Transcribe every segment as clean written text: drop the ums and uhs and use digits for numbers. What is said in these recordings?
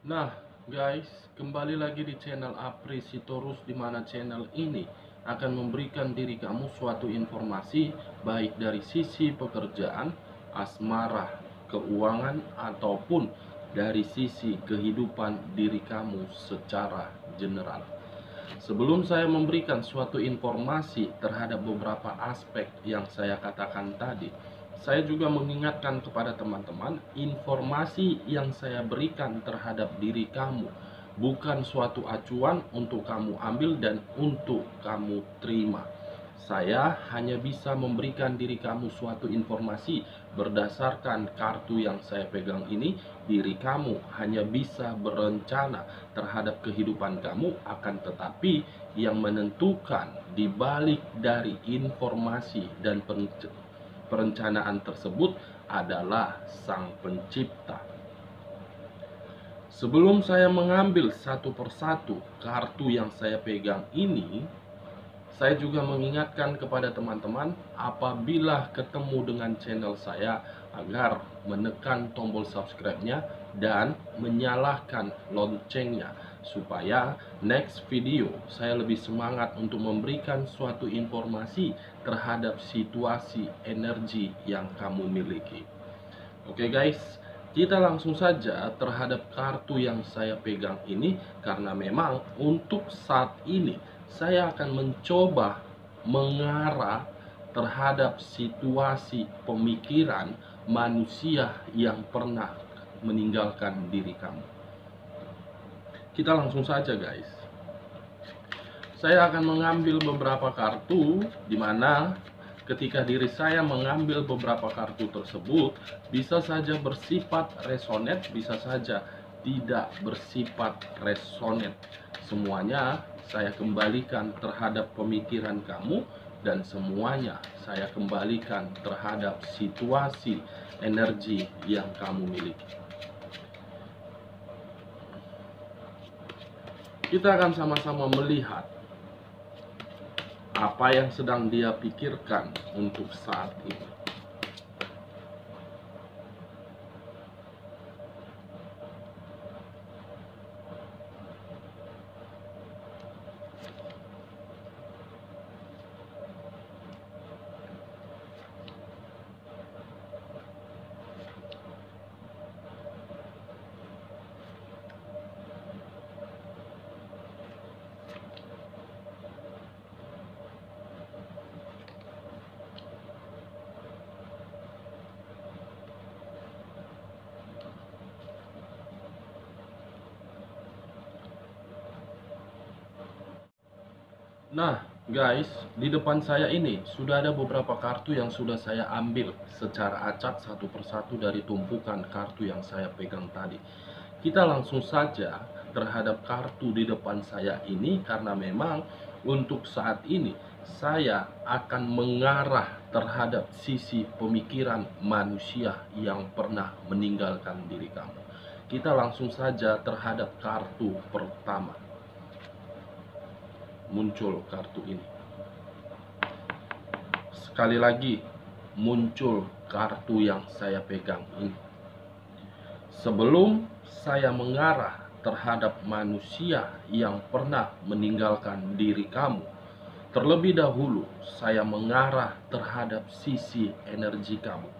Nah, guys, kembali lagi di channel Apri Sitorus, di mana channel ini akan memberikan diri kamu suatu informasi baik dari sisi pekerjaan, asmara, keuangan, ataupun dari sisi kehidupan diri kamu secara general. Sebelum saya memberikan suatu informasi terhadap beberapa aspek yang saya katakan tadi, saya juga mengingatkan kepada teman-teman, informasi yang saya berikan terhadap diri kamu bukan suatu acuan untuk kamu ambil dan untuk kamu terima. Saya hanya bisa memberikan diri kamu suatu informasi berdasarkan kartu yang saya pegang ini. Diri kamu hanya bisa berencana terhadap kehidupan kamu, akan tetapi yang menentukan di balik dari informasi dan perencanaan tersebut adalah Sang Pencipta. Sebelum saya mengambil satu persatu kartu yang saya pegang ini, saya juga mengingatkan kepada teman-teman, apabila ketemu dengan channel saya, agar menekan tombol subscribe-nya dan menyalakan loncengnya, supaya next video saya lebih semangat untuk memberikan suatu informasi terhadap situasi energi yang kamu miliki. Oke guys, kita langsung saja terhadap kartu yang saya pegang ini, karena memang untuk saat ini saya akan mencoba mengarah terhadap situasi pemikiran manusia yang pernah meninggalkan diri kamu. Kita langsung saja guys. Saya akan mengambil beberapa kartu, di mana ketika diri saya mengambil beberapa kartu tersebut, bisa saja bersifat resonet, bisa saja tidak bersifat resonet. Semuanya saya kembalikan terhadap pemikiran kamu, dan semuanya saya kembalikan terhadap situasi energi yang kamu miliki. Kita akan sama-sama melihat apa yang sedang dia pikirkan untuk saat ini. Nah, guys, di depan saya ini sudah ada beberapa kartu yang sudah saya ambil secara acak satu persatu dari tumpukan kartu yang saya pegang tadi. Kita langsung saja terhadap kartu di depan saya ini, karena memang untuk saat ini saya akan mengarah terhadap sisi pemikiran manusia yang pernah meninggalkan diri kamu. Kita langsung saja terhadap kartu pertama. Muncul kartu ini. Sekali lagi muncul kartu yang saya pegang ini. Sebelum saya mengarah terhadap manusia yang pernah meninggalkan diri kamu, terlebih dahulu saya mengarah terhadap sisi energi kamu,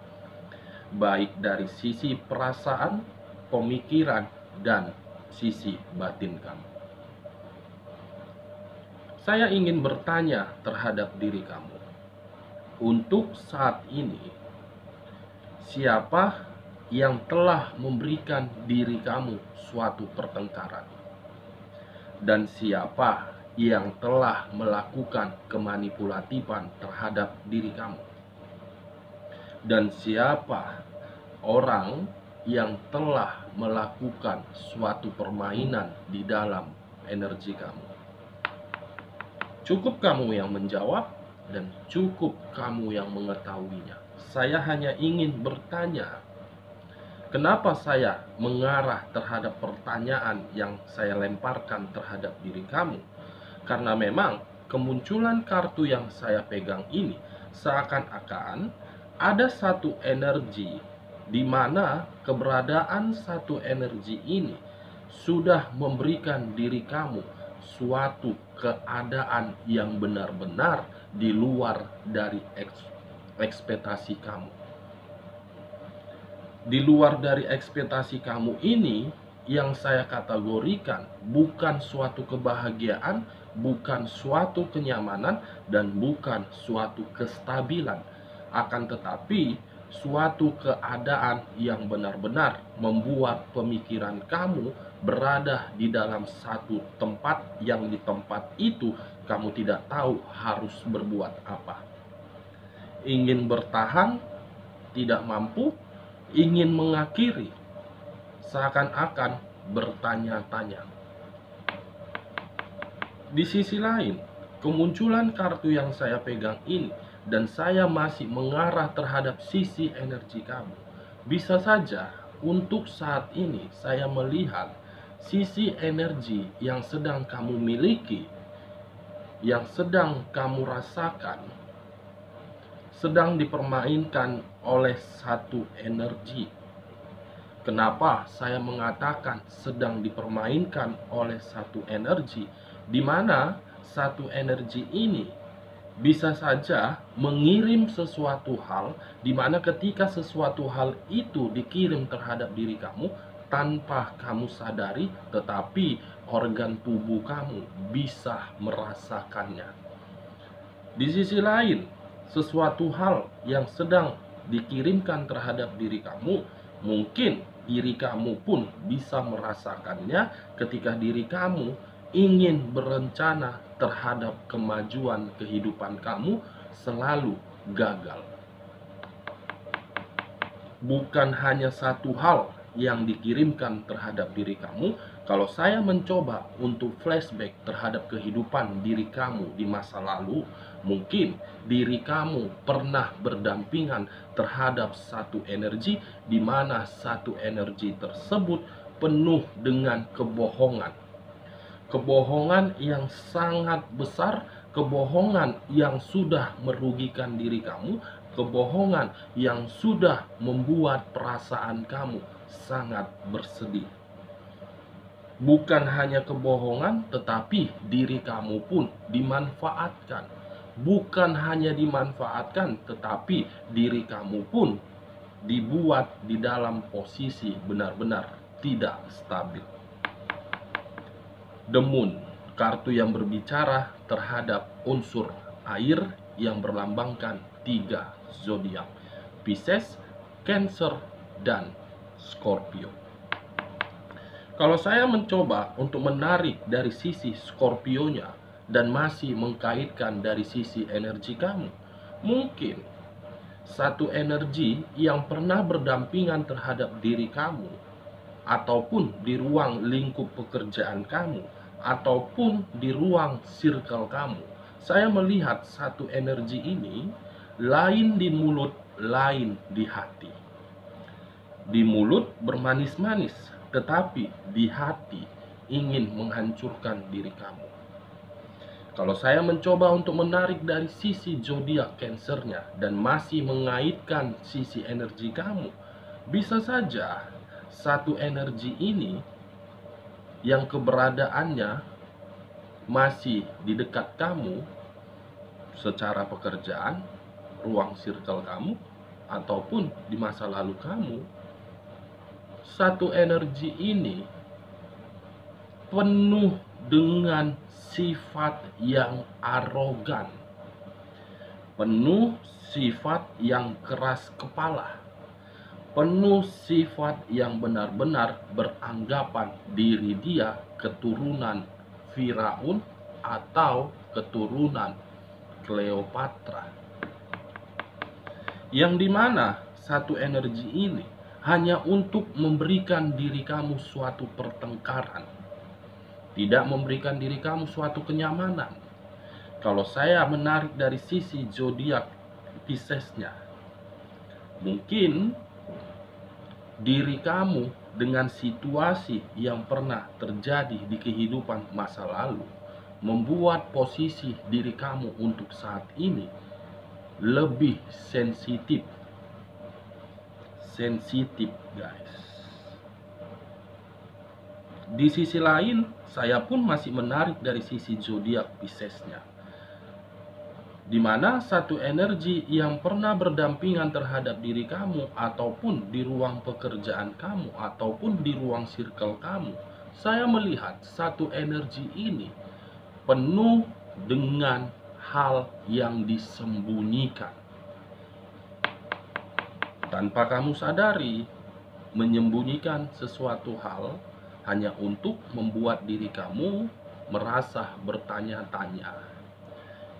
baik dari sisi perasaan, pemikiran, dan sisi batin kamu. Saya ingin bertanya terhadap diri kamu. Untuk saat ini, siapa yang telah memberikan diri kamu suatu pertengkaran? Dan siapa yang telah melakukan kemanipulatifan terhadap diri kamu? Dan siapa orang yang telah melakukan suatu permainan di dalam energi kamu? Cukup kamu yang menjawab dan cukup kamu yang mengetahuinya. Saya hanya ingin bertanya, kenapa saya mengarah terhadap pertanyaan yang saya lemparkan terhadap diri kamu? Karena memang kemunculan kartu yang saya pegang ini seakan-akan ada satu energi, di mana keberadaan satu energi ini sudah memberikan diri kamu suatu keadaan yang benar-benar di luar dari ekspektasi kamu. Di luar dari ekspektasi kamu ini, yang saya kategorikan bukan suatu kebahagiaan, bukan suatu kenyamanan, dan bukan suatu kestabilan. Akan tetapi, suatu keadaan yang benar-benar membuat pemikiran kamu berada di dalam satu tempat yang di tempat itu kamu tidak tahu harus berbuat apa. Ingin bertahan, tidak mampu, ingin mengakhiri, seakan-akan bertanya-tanya. Di sisi lain, kemunculan kartu yang saya pegang ini dan saya masih mengarah terhadap sisi energi kamu. Bisa saja untuk saat ini saya melihat sisi energi yang sedang kamu miliki, yang sedang kamu rasakan, sedang dipermainkan oleh satu energi. Kenapa saya mengatakan sedang dipermainkan oleh satu energi, di mana satu energi ini bisa saja mengirim sesuatu hal, di mana ketika sesuatu hal itu dikirim terhadap diri kamu tanpa kamu sadari, tetapi organ tubuh kamu bisa merasakannya. Di sisi lain, sesuatu hal yang sedang dikirimkan terhadap diri kamu, mungkin diri kamu pun bisa merasakannya ketika diri kamu ingin berencana terhadap kemajuan kehidupan kamu selalu gagal. Bukan hanya satu hal yang dikirimkan terhadap diri kamu. Kalau saya mencoba untuk flashback terhadap kehidupan diri kamu di masa lalu, mungkin diri kamu pernah berdampingan terhadap satu energi, di mana satu energi tersebut penuh dengan kebohongan. Kebohongan yang sangat besar, kebohongan yang sudah merugikan diri kamu, kebohongan yang sudah membuat perasaan kamu sangat bersedih. Bukan hanya kebohongan, tetapi diri kamu pun dimanfaatkan. Bukan hanya dimanfaatkan, tetapi diri kamu pun dibuat di dalam posisi benar-benar tidak stabil. The Moon, kartu yang berbicara terhadap unsur air yang berlambangkan 3 zodiak: Pisces, Cancer, dan Scorpio. Kalau saya mencoba untuk menarik dari sisi Scorpio-nya dan masih mengkaitkan dari sisi energi kamu, mungkin satu energi yang pernah berdampingan terhadap diri kamu, ataupun di ruang lingkup pekerjaan kamu, ataupun di ruang circle kamu. Saya melihat satu energi ini lain di mulut, lain di hati. Di mulut bermanis-manis, tetapi di hati ingin menghancurkan diri kamu. Kalau saya mencoba untuk menarik dari sisi zodiak Cancernya dan masih mengaitkan sisi energi kamu, bisa saja satu energi ini yang keberadaannya masih di dekat kamu secara pekerjaan, ruang circle kamu, ataupun di masa lalu kamu, satu energi ini penuh dengan sifat yang arogan, penuh sifat yang keras kepala, penuh sifat yang benar-benar beranggapan diri dia keturunan Firaun atau keturunan Cleopatra, yang dimana satu energi ini hanya untuk memberikan diri kamu suatu pertengkaran, tidak memberikan diri kamu suatu kenyamanan. Kalau saya menarik dari sisi zodiak Piscesnya, mungkin diri kamu dengan situasi yang pernah terjadi di kehidupan masa lalu membuat posisi diri kamu untuk saat ini lebih sensitif, guys. Di sisi lain, saya pun masih menarik dari sisi zodiak Piscesnya, di mana satu energi yang pernah berdampingan terhadap diri kamu, ataupun di ruang pekerjaan kamu, ataupun di ruang circle kamu. Saya melihat satu energi ini penuh dengan hal yang disembunyikan. Tanpa kamu sadari, menyembunyikan sesuatu hal hanya untuk membuat diri kamu merasa bertanya-tanya.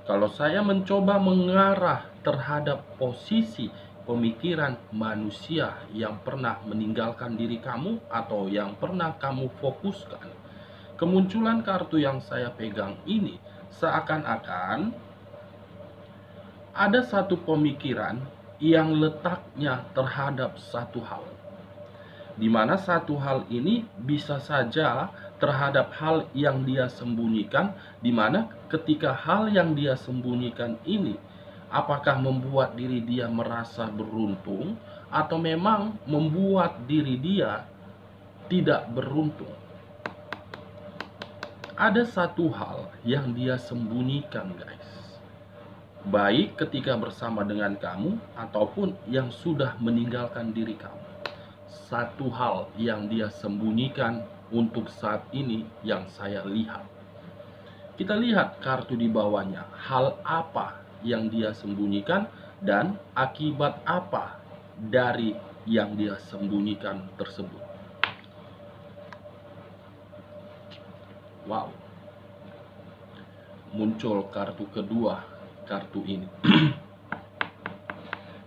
Kalau saya mencoba mengarah terhadap posisi pemikiran manusia yang pernah meninggalkan diri kamu atau yang pernah kamu fokuskan, kemunculan kartu yang saya pegang ini seakan-akan ada satu pemikiran yang letaknya terhadap satu hal, di mana satu hal ini bisa saja terhadap hal yang dia sembunyikan, di mana ketika hal yang dia sembunyikan ini apakah membuat diri dia merasa beruntung atau memang membuat diri dia tidak beruntung. Ada satu hal yang dia sembunyikan, guys, baik ketika bersama dengan kamu ataupun yang sudah meninggalkan diri kamu. Satu hal yang dia sembunyikan untuk saat ini yang saya lihat. Kita lihat kartu di bawahnya. Hal apa yang dia sembunyikan dan akibat apa dari yang dia sembunyikan tersebut. Wow. Muncul kartu kedua, kartu ini.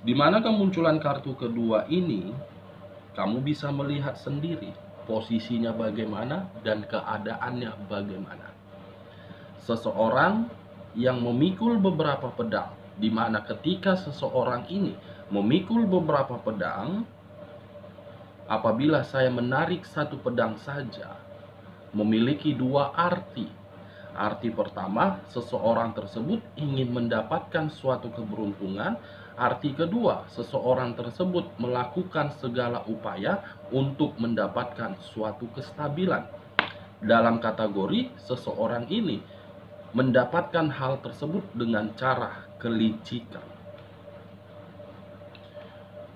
Di mana kemunculan kartu kedua ini, kamu bisa melihat sendiri posisinya bagaimana dan keadaannya bagaimana. Seseorang yang memikul beberapa pedang, di mana ketika seseorang ini memikul beberapa pedang, apabila saya menarik satu pedang saja, memiliki dua arti. Arti pertama, seseorang tersebut ingin mendapatkan suatu keberuntungan. Arti kedua, seseorang tersebut melakukan segala upaya untuk mendapatkan suatu kestabilan. Dalam kategori, seseorang ini mendapatkan hal tersebut dengan cara kelicikan.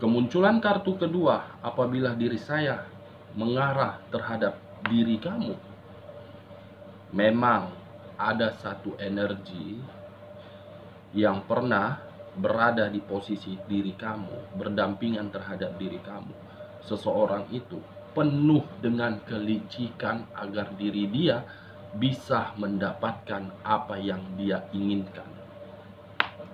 Kemunculan kartu kedua apabila diri saya mengarah terhadap diri kamu, memang ada satu energi yang pernah berada di posisi diri kamu, berdampingan terhadap diri kamu. Seseorang itu penuh dengan kelicikan agar diri dia bisa mendapatkan apa yang dia inginkan,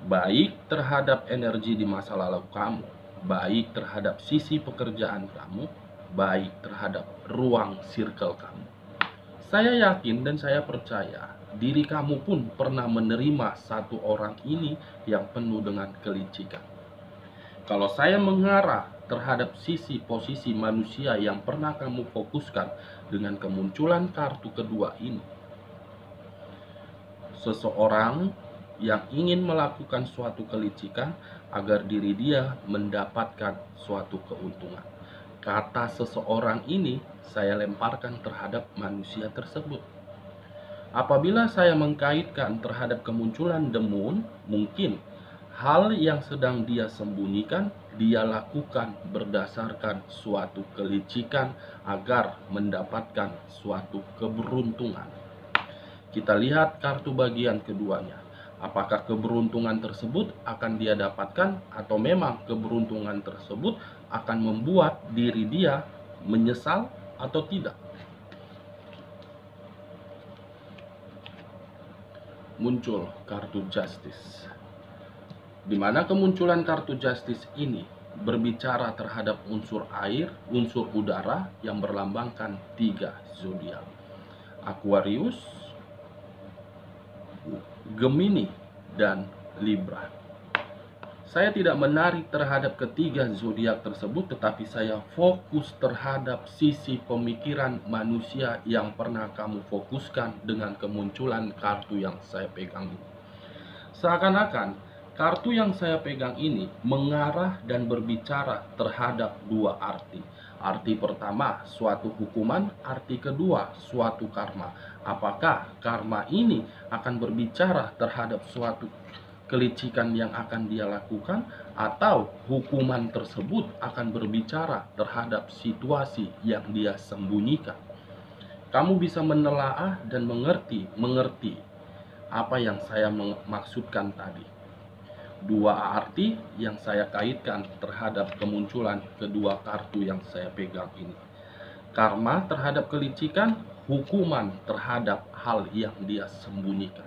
baik terhadap energi di masa lalu kamu, baik terhadap sisi pekerjaan kamu, baik terhadap ruang circle kamu. Saya yakin dan saya percaya diri kamu pun pernah menerima satu orang ini yang penuh dengan kelicikan. Kalau saya mengarah terhadap sisi posisi manusia yang pernah kamu fokuskan dengan kemunculan kartu kedua ini, seseorang yang ingin melakukan suatu kelicikan agar diri dia mendapatkan suatu keuntungan. Kata seseorang ini saya lemparkan terhadap manusia tersebut. Apabila saya mengkaitkan terhadap kemunculan The Moon, mungkin hal yang sedang dia sembunyikan, dia lakukan berdasarkan suatu kelicikan agar mendapatkan suatu keberuntungan. Kita lihat kartu bagian keduanya. Apakah keberuntungan tersebut akan dia dapatkan atau memang keberuntungan tersebut akan membuat diri dia menyesal atau tidak. Muncul kartu Justice, di mana kemunculan kartu Justice ini berbicara terhadap unsur air, unsur udara yang berlambangkan 3 zodiak: Aquarius, Gemini, dan Libra. Saya tidak menarik terhadap ketiga zodiak tersebut, tetapi saya fokus terhadap sisi pemikiran manusia yang pernah kamu fokuskan dengan kemunculan kartu yang saya pegang ini. Seakan-akan kartu yang saya pegang ini mengarah dan berbicara terhadap dua arti. Arti pertama, suatu hukuman. Arti kedua, suatu karma. Apakah karma ini akan berbicara terhadap suatu kelicikan yang akan dia lakukan, atau hukuman tersebut akan berbicara terhadap situasi yang dia sembunyikan? Kamu bisa menelaah dan mengerti apa yang saya maksudkan tadi. Dua arti yang saya kaitkan terhadap kemunculan kedua kartu yang saya pegang ini. Karma terhadap kelicikan, hukuman terhadap hal yang dia sembunyikan.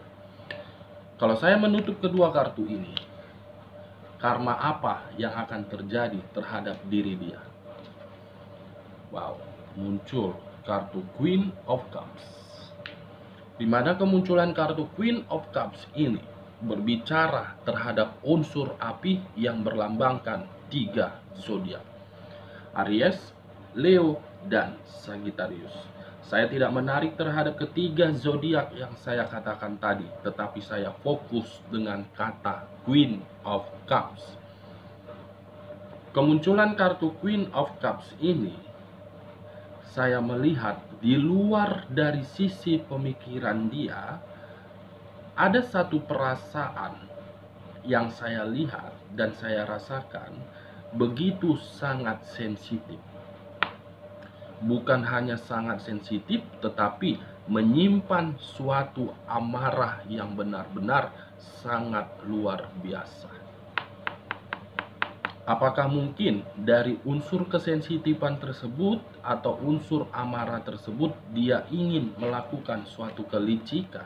Kalau saya menutup kedua kartu ini, karma apa yang akan terjadi terhadap diri dia? Wow, muncul kartu Queen of Cups. Di mana kemunculan kartu Queen of Cups ini berbicara terhadap unsur api yang berlambangkan 3 zodiak: Aries, Leo, dan Sagittarius. Saya tidak menarik terhadap ketiga zodiak yang saya katakan tadi, tetapi saya fokus dengan kata Queen of Cups. Kemunculan kartu Queen of Cups ini, saya melihat di luar dari sisi pemikiran dia, ada satu perasaan yang saya lihat dan saya rasakan begitu sangat sensitif. Bukan hanya sangat sensitif, tetapi menyimpan suatu amarah yang benar-benar sangat luar biasa. Apakah mungkin dari unsur kesensitifan tersebut atau unsur amarah tersebut dia ingin melakukan suatu kelicikan?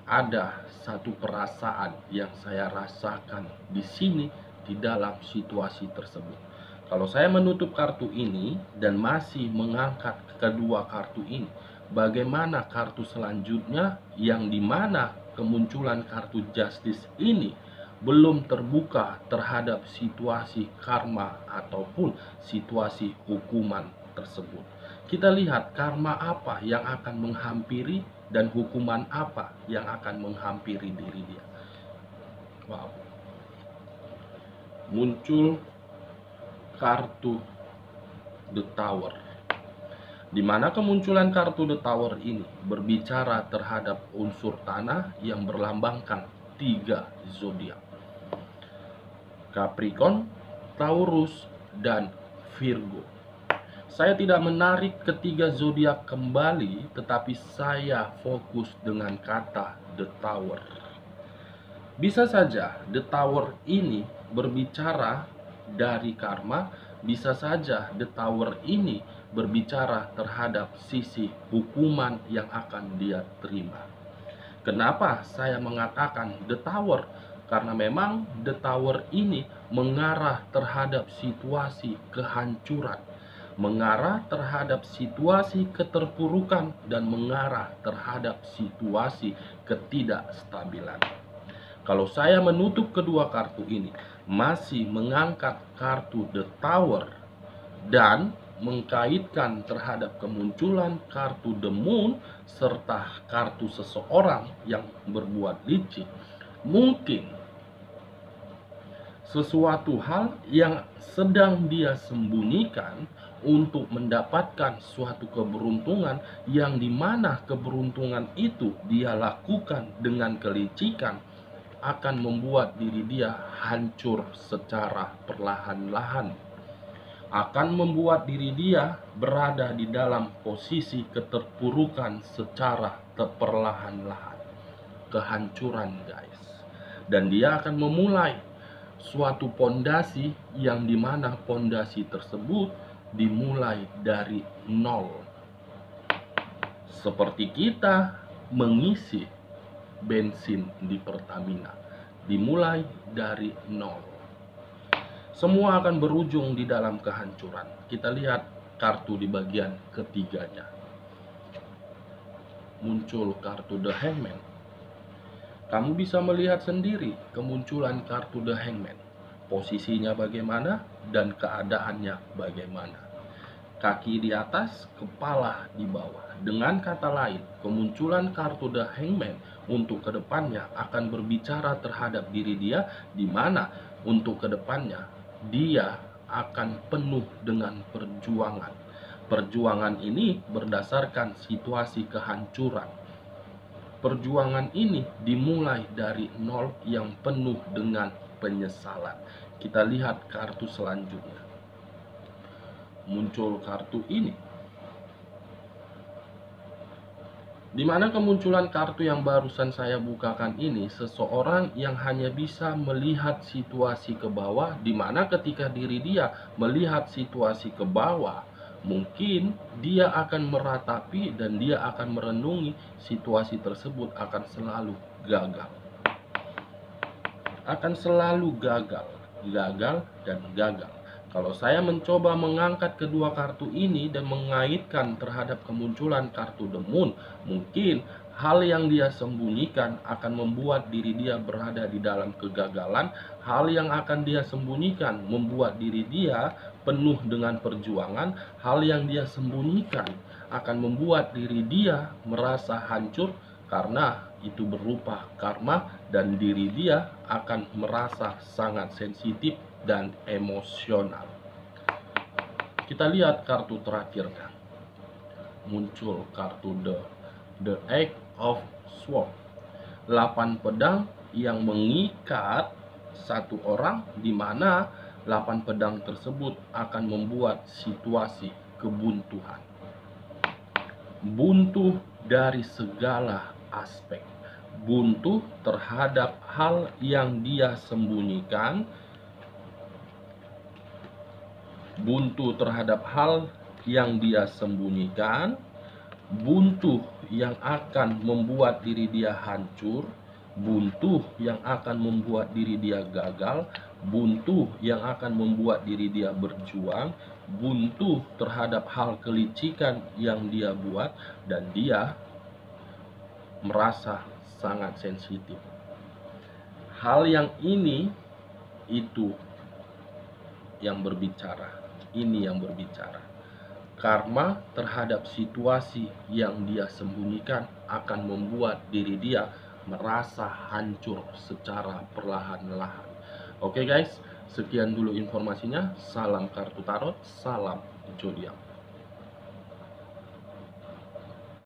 Ada satu perasaan yang saya rasakan di sini di dalam situasi tersebut. Kalau saya menutup kartu ini dan masih mengangkat kedua kartu ini, bagaimana kartu selanjutnya yang dimana kemunculan kartu Justice ini belum terbuka terhadap situasi karma ataupun situasi hukuman tersebut. Kita lihat karma apa yang akan menghampiri dan hukuman apa yang akan menghampiri diri dia. Wow. Muncul kartu The Tower, di mana kemunculan kartu The Tower ini berbicara terhadap unsur tanah yang berlambangkan 3 zodiak: Capricorn, Taurus, dan Virgo. Saya tidak menarik ketiga zodiak kembali, tetapi saya fokus dengan kata The Tower. Bisa saja The Tower ini berbicara dari karma, bisa saja The Tower ini berbicara terhadap sisi hukuman yang akan dia terima. Kenapa saya mengatakan The Tower? Karena memang The Tower ini mengarah terhadap situasi kehancuran, mengarah terhadap situasi keterpurukan, dan mengarah terhadap situasi ketidakstabilan. Kalau saya menutup kedua kartu ini, masih mengangkat kartu The Tower dan mengkaitkan terhadap kemunculan kartu The Moon serta kartu seseorang yang berbuat licik, mungkin sesuatu hal yang sedang dia sembunyikan untuk mendapatkan suatu keberuntungan, yang dimana keberuntungan itu dia lakukan dengan kelicikan, akan membuat diri dia hancur secara perlahan-lahan, akan membuat diri dia berada di dalam posisi keterpurukan secara perlahan-lahan, kehancuran guys. Dan dia akan memulai suatu pondasi yang dimana pondasi tersebut dimulai dari nol, seperti kita mengisi bensin di Pertamina, dimulai dari nol. Semua akan berujung di dalam kehancuran. Kita lihat kartu di bagian ketiganya. Muncul kartu The Hangman. Kamu bisa melihat sendiri kemunculan kartu The Hangman. Posisinya bagaimana dan keadaannya bagaimana. Kaki di atas, kepala di bawah. Dengan kata lain, kemunculan kartu The Hangman untuk kedepannya akan berbicara terhadap diri dia, di mana untuk kedepannya dia akan penuh dengan perjuangan. Perjuangan ini berdasarkan situasi kehancuran. Perjuangan ini dimulai dari nol yang penuh dengan penyesalan. Kita lihat kartu selanjutnya. Muncul kartu ini. Di mana kemunculan kartu yang barusan saya bukakan ini, seseorang yang hanya bisa melihat situasi ke bawah, di mana ketika diri dia melihat situasi ke bawah, mungkin dia akan meratapi dan dia akan merenungi situasi tersebut akan selalu gagal. Akan selalu gagal, gagal, dan gagal. Kalau saya mencoba mengangkat kedua kartu ini dan mengaitkan terhadap kemunculan kartu The Moon, mungkin hal yang dia sembunyikan akan membuat diri dia berada di dalam kegagalan. Hal yang akan dia sembunyikan membuat diri dia penuh dengan perjuangan. Hal yang dia sembunyikan akan membuat diri dia merasa hancur, karena itu berupa karma dan diri dia akan merasa sangat sensitif dan emosional. Kita lihat kartu terakhirnya. Muncul kartu The Eight of Swords. 8 pedang yang mengikat satu orang, di mana 8 pedang tersebut akan membuat situasi kebuntuan. Buntu dari segala aspek. Buntu terhadap hal yang dia sembunyikan, buntu terhadap hal yang dia sembunyikan, buntu yang akan membuat diri dia hancur, buntu yang akan membuat diri dia gagal, buntu yang akan membuat diri dia berjuang, buntu terhadap hal kelicikan yang dia buat, dan dia merasa sangat sensitif. Hal yang ini itu yang berbicara. Ini yang berbicara. Karma terhadap situasi yang dia sembunyikan akan membuat diri dia merasa hancur secara perlahan-lahan. Oke guys, sekian dulu informasinya. Salam kartu tarot, salam zodiak.